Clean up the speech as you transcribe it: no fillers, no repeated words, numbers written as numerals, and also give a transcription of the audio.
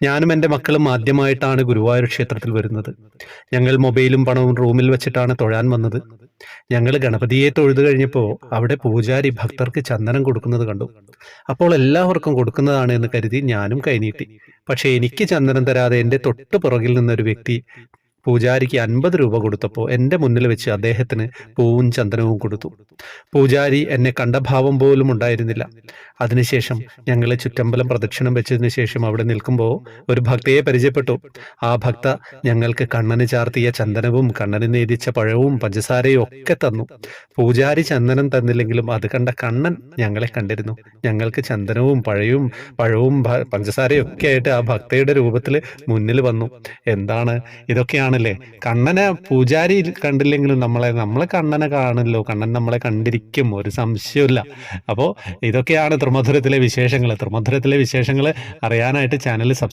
ഞാനും എൻ്റെ മക്കളും ആദ്യമായിട്ടാണ് ഗുരുവായൂർ ക്ഷേത്രത്തിൽ വരുന്നത്. ഞങ്ങൾ മൊബൈലും പണവും റൂമിൽ വെച്ചിട്ടാണ് തൊഴാൻ വന്നത്. ഞങ്ങൾ ഗണപതിയെ തൊഴുതു കഴിഞ്ഞപ്പോൾ അവിടെ പൂജാരി ഭക്തർക്ക് ചന്ദനം കൊടുക്കുന്നത് കണ്ടു. അപ്പോൾ എല്ലാവർക്കും കൊടുക്കുന്നതാണ് എന്ന് കരുതി ഞാനും കൈനീട്ടി. പക്ഷേ എനിക്ക് ചന്ദനം തരാതെ എൻ്റെ തൊട്ട് പുറകിൽ നിന്നൊരു വ്യക്തി പൂജാരിക്ക് 50 രൂപ കൊടുത്തപ്പോൾ എൻ്റെ മുന്നിൽ വെച്ച് അദ്ദേഹത്തിന് പൂവും ചന്ദനവും കൊടുത്തു. പൂജാരി എന്നെ കണ്ട ഭാവം പോലും ഉണ്ടായിരുന്നില്ല. അതിനുശേഷം ഞങ്ങൾ ചുറ്റമ്പലം പ്രദക്ഷിണം വെച്ചതിന് ശേഷം അവിടെ നിൽക്കുമ്പോൾ ഒരു ഭക്തയെ പരിചയപ്പെട്ടു. ആ ഭക്ത ഞങ്ങൾക്ക് കണ്ണന് ചാർത്തിയ ചന്ദനവും കണ്ണന് നേദിച്ച പഴവും പഞ്ചസാരയും ഒക്കെ തന്നു. പൂജാരി ചന്ദനം തന്നില്ലെങ്കിലും അത് കണ്ട കണ്ണൻ ഞങ്ങളെ കണ്ടിരുന്നു. ഞങ്ങൾക്ക് ചന്ദനവും പഴവും പഞ്ചസാരയും ഒക്കെ ആയിട്ട് ആ ഭക്തയുടെ രൂപത്തിൽ മുന്നിൽ വന്നു. എന്താണ് ഇതൊക്കെയാണല്ലേ കണ്ണനെ പൂജാരി കണ്ടില്ലെങ്കിലും നമ്മളെ കണ്ണനെ കാണുമല്ലോ, കണ്ണൻ നമ്മളെ കണ്ടിരിക്കും, ഒരു സംശയമില്ല. അപ്പോൾ ഇതൊക്കെയാണ് തൃമധുരത്തിലെ വിശേഷങ്ങൾ അറിയാനായിട്ട് ചാനൽ